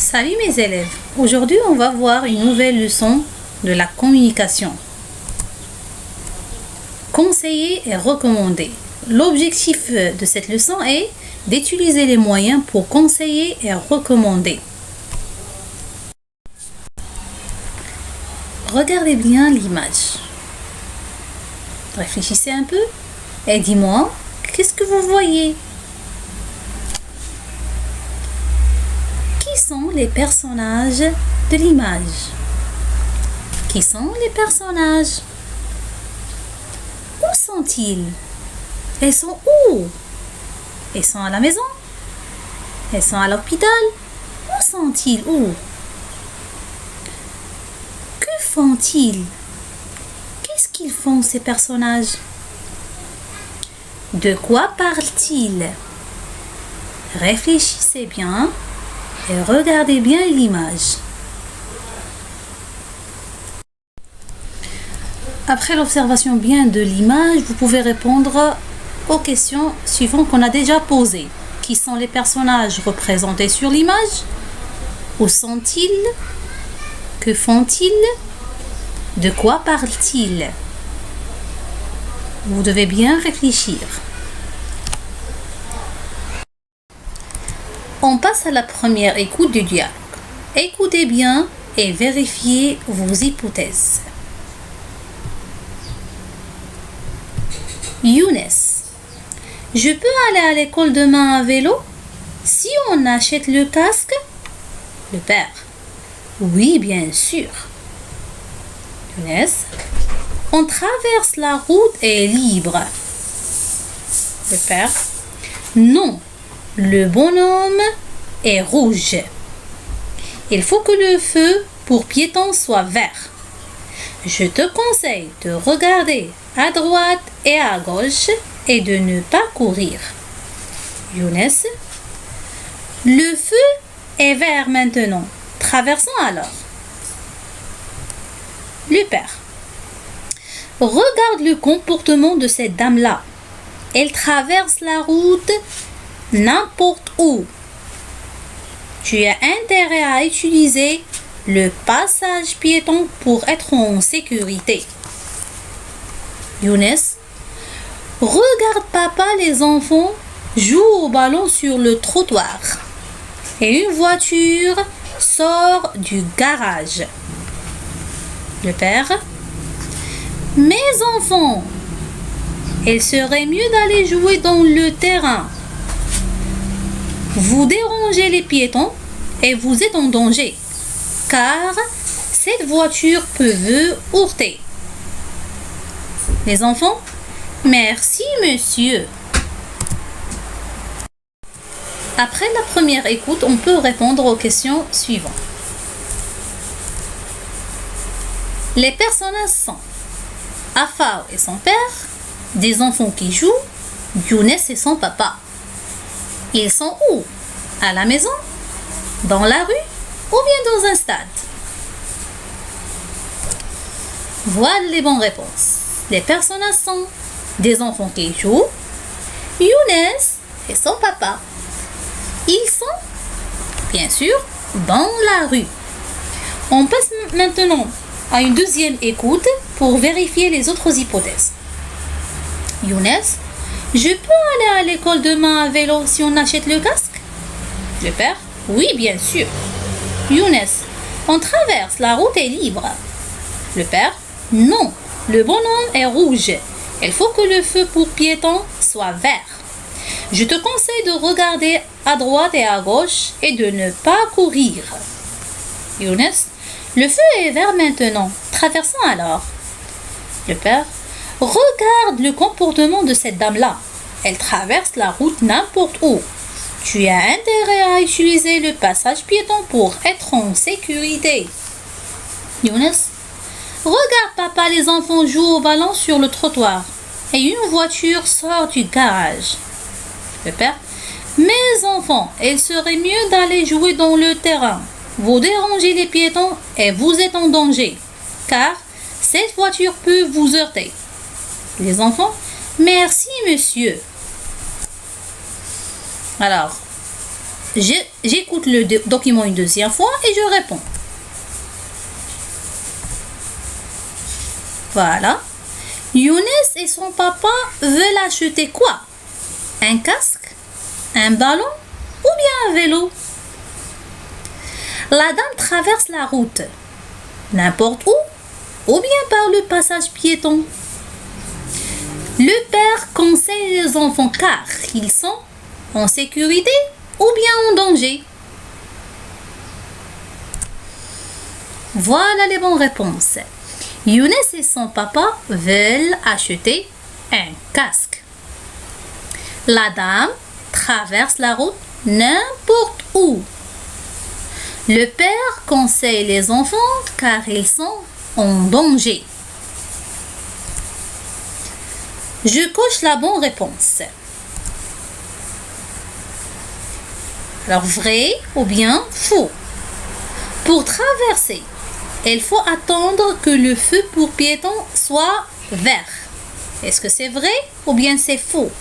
Salut mes élèves, aujourd'hui on va voir une nouvelle leçon de la communication. Conseiller et recommander. L'objectif de cette leçon est d'utiliser les moyens pour conseiller et recommander. Regardez bien l'image. Réfléchissez un peu et dis-moi, qu'est-ce que vous voyez? Qui sont les personnages de l'image? Qui sont les personnages? Où sont-ils? Ils sont où? Ils sont à la maison? Ils sont à l'hôpital? Où sont-ils? Où? Que font-ils? Qu'est-ce qu'ils font ces personnages? De quoi parlent-ils? Réfléchissez bien et regardez bien l'image. Après l'observation bien de l'image, vous pouvez répondre aux questions suivantes qu'on a déjà posées. Qui sont les personnages représentés sur l'image? Où sont-ils? Que font-ils? De quoi parlent-ils? Vous devez bien réfléchir. On passe à la première écoute du dialogue. Écoutez bien et vérifiez vos hypothèses. Younes, je peux aller à l'école demain à vélo si on achète le casque? Le père, oui, bien sûr. Younes, on traverse la route et est libre. Le père, non, le bonhomme est rouge. Il faut que le feu pour piétons soit vert. Je te conseille de regarder à droite et à gauche et de ne pas courir. Younes, le feu est vert maintenant. Traversons alors. Le père, regarde le comportement de cette dame-là. Elle traverse la route n'importe où. Tu as intérêt à utiliser le passage piéton pour être en sécurité. Younes, regarde papa, les enfants jouent au ballon sur le trottoir. Et une voiture sort du garage. Le père, mes enfants, il serait mieux d'aller jouer dans le terrain. Vous dérangez les piétons et vous êtes en danger, car cette voiture peut vous heurter. Les enfants, merci monsieur. Après la première écoute, on peut répondre aux questions suivantes. Les personnages sont Afao et son père, des enfants qui jouent, Younes et son papa. Ils sont où? À la maison? Dans la rue? Ou bien dans un stade? Voilà les bonnes réponses. Les personnages sont des enfants qui jouent, Younes et son papa. Ils sont, bien sûr, dans la rue. On passe maintenant à une deuxième écoute pour vérifier les autres hypothèses. Younes, je peux aller à l'école demain à vélo si on achète le casque? Le père, oui, bien sûr. Younes, on traverse la route est libre. Le père, non, le bonhomme est rouge. Il faut que le feu pour piétons soit vert. Je te conseille de regarder à droite et à gauche et de ne pas courir. Younes, le feu est vert maintenant. Traversons alors. Le père, regarde le comportement de cette dame-là. Elle traverse la route n'importe où. Tu as intérêt à utiliser le passage piéton pour être en sécurité. Younes, regarde papa, les enfants jouent au ballon sur le trottoir et une voiture sort du garage. Le père, mes enfants, il serait mieux d'aller jouer dans le terrain. Vous dérangez les piétons et vous êtes en danger, car cette voiture peut vous heurter. Les enfants, merci monsieur. Alors, j'écoute le document une deuxième fois et je réponds. Voilà. Younes et son papa veulent acheter quoi? Un casque, un ballon ou bien un vélo? La dame traverse la route, n'importe où, ou bien par le passage piéton. Le père conseille les enfants car ils sont en sécurité ou bien en danger. Voilà les bonnes réponses. Younes et son papa veulent acheter un casque. La dame traverse la route n'importe où. Le père conseille les enfants car ils sont en danger. Je coche la bonne réponse. Alors vrai ou bien faux? Pour traverser, il faut attendre que le feu pour piétons soit vert. Est-ce que c'est vrai ou bien c'est faux?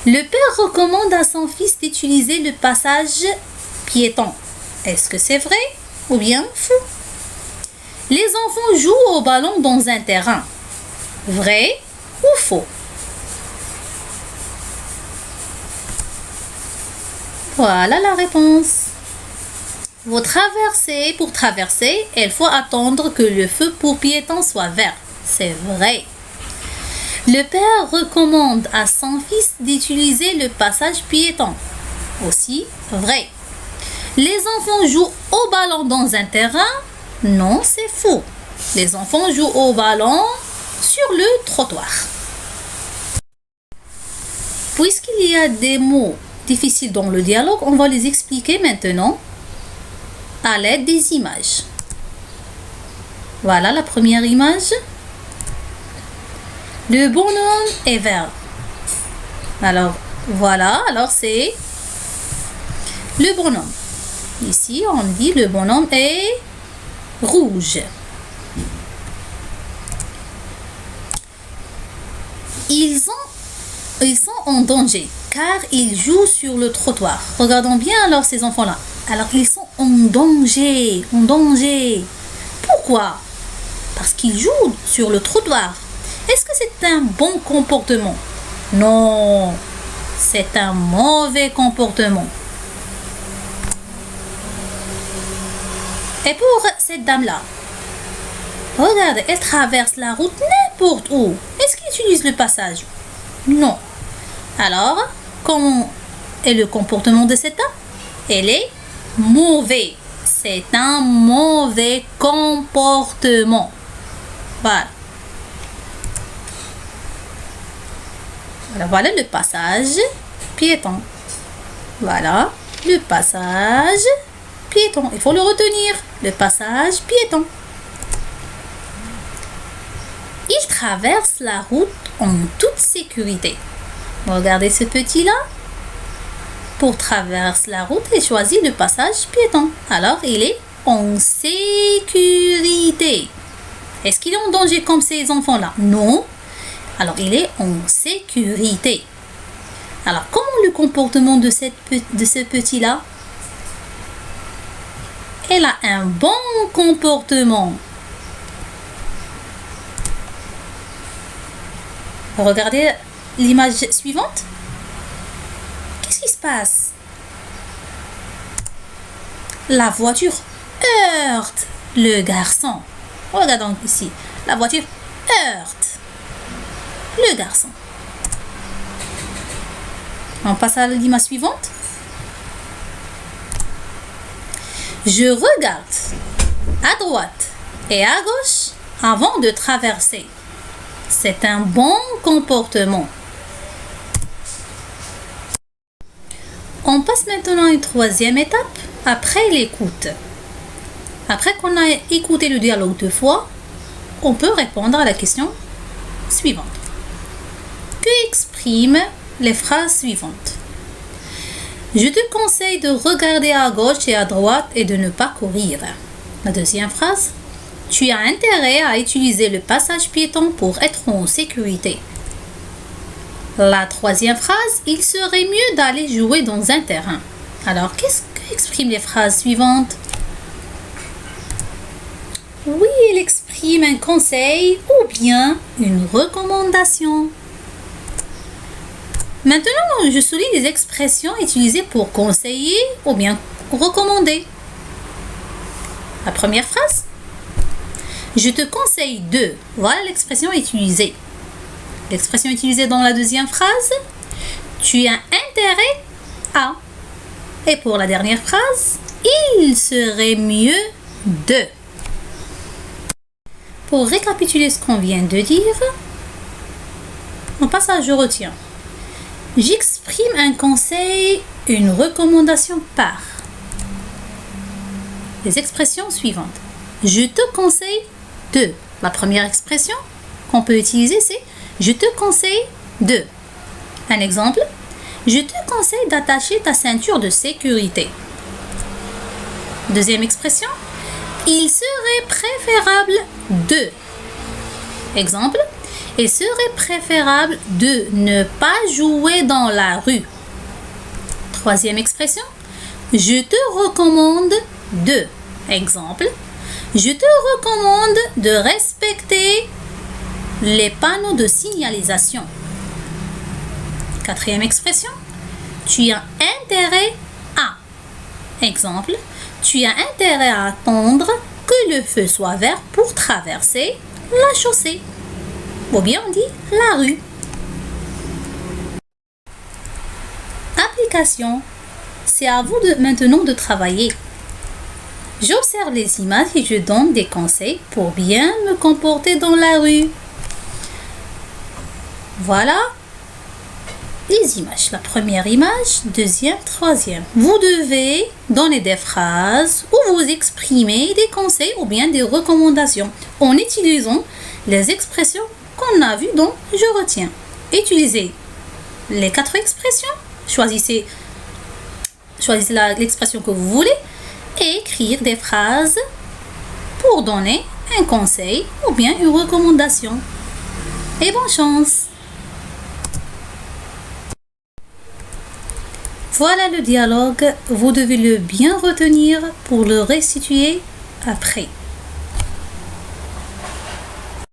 Le père recommande à son fils d'utiliser le passage piéton. Est-ce que c'est vrai ou bien faux? Les enfants jouent au ballon dans un terrain. Vrai ou faux? Voilà la réponse. Pour traverser, il faut attendre que le feu pour piétons soit vert. C'est vrai. Le père recommande à son fils d'utiliser le passage piéton. Aussi vrai. Les enfants jouent au ballon dans un terrain. Non, c'est faux. Les enfants jouent au ballon sur le trottoir. Puisqu'il y a des mots difficiles dans le dialogue, on va les expliquer maintenant à l'aide des images. Voilà la première image. Le bonhomme est vert. Alors, voilà, alors c'est le bonhomme. Ici, on dit le bonhomme est rouge. Ils sont en danger car ils jouent sur le trottoir. Regardons bien alors ces enfants-là. Alors ils sont en danger. Pourquoi? Parce qu'ils jouent sur le trottoir. Est-ce que c'est un bon comportement? Non, c'est un mauvais comportement. Et pour cette dame-là, regardez, elle traverse la route n'importe où. Est-ce qu'il utilise le passage? Non. Alors, comment est le comportement de cette dame? Elle est mauvais. C'est un mauvais comportement. Voilà. Voilà le passage piéton. Voilà le passage piéton. Il faut le retenir. Le passage piéton. Il traverse la route en toute sécurité. Regardez ce petit-là. Pour traverser la route, il choisit le passage piéton. Alors, il est en sécurité. Est-ce qu'il est en danger comme ces enfants-là? Non. Alors, il est en sécurité. Alors, comment le comportement de ce petit-là? Elle a un bon comportement. Regardez l'image suivante. Qu'est-ce qui se passe? La voiture heurte le garçon. Regardons ici. La voiture heurte le garçon. On passe à l'image suivante. Je regarde à droite et à gauche avant de traverser. C'est un bon comportement. On passe maintenant à une troisième étape, après l'écoute. Après qu'on a écouté le dialogue 2 fois, on peut répondre à la question suivante. Que expriment les phrases suivantes? Je te conseille de regarder à gauche et à droite et de ne pas courir. La deuxième phrase. Tu as intérêt à utiliser le passage piéton pour être en sécurité. La troisième phrase. Il serait mieux d'aller jouer dans un terrain. Alors, qu'est-ce qu'expriment les phrases suivantes? Oui, elle exprime un conseil ou bien une recommandation. Maintenant, je souligne les expressions utilisées pour conseiller ou bien recommander. La première phrase. Je te conseille de. Voilà l'expression utilisée. L'expression utilisée dans la deuxième phrase. Tu as intérêt à. Et pour la dernière phrase. Il serait mieux de. Pour récapituler ce qu'on vient de dire, on passe à je retiens. J'exprime un conseil, une recommandation par. Les expressions suivantes. Je te conseille de. La première expression qu'on peut utiliser, c'est je te conseille de. Un exemple. Je te conseille d'attacher ta ceinture de sécurité. Deuxième expression. Il serait préférable de. Exemple. Il serait préférable de ne pas jouer dans la rue. Troisième expression. Je te recommande de. Exemple. Je te recommande de respecter les panneaux de signalisation. Quatrième expression. Tu as intérêt à. Exemple. Tu as intérêt à attendre que le feu soit vert pour traverser la chaussée. Ou bien on dit la rue. Application. C'est à vous maintenant de travailler. J'observe les images et je donne des conseils pour bien me comporter dans la rue. Voilà les images. La première image, deuxième, troisième. Vous devez donner des phrases où vous exprimez des conseils ou bien des recommandations en utilisant les expressions qu'on a vues dans Je retiens. Utilisez les 4 expressions. Choisissez l'expression que vous voulez et écrire des phrases pour donner un conseil ou bien une recommandation. Et bonne chance! Voilà le dialogue, vous devez le bien retenir pour le restituer après.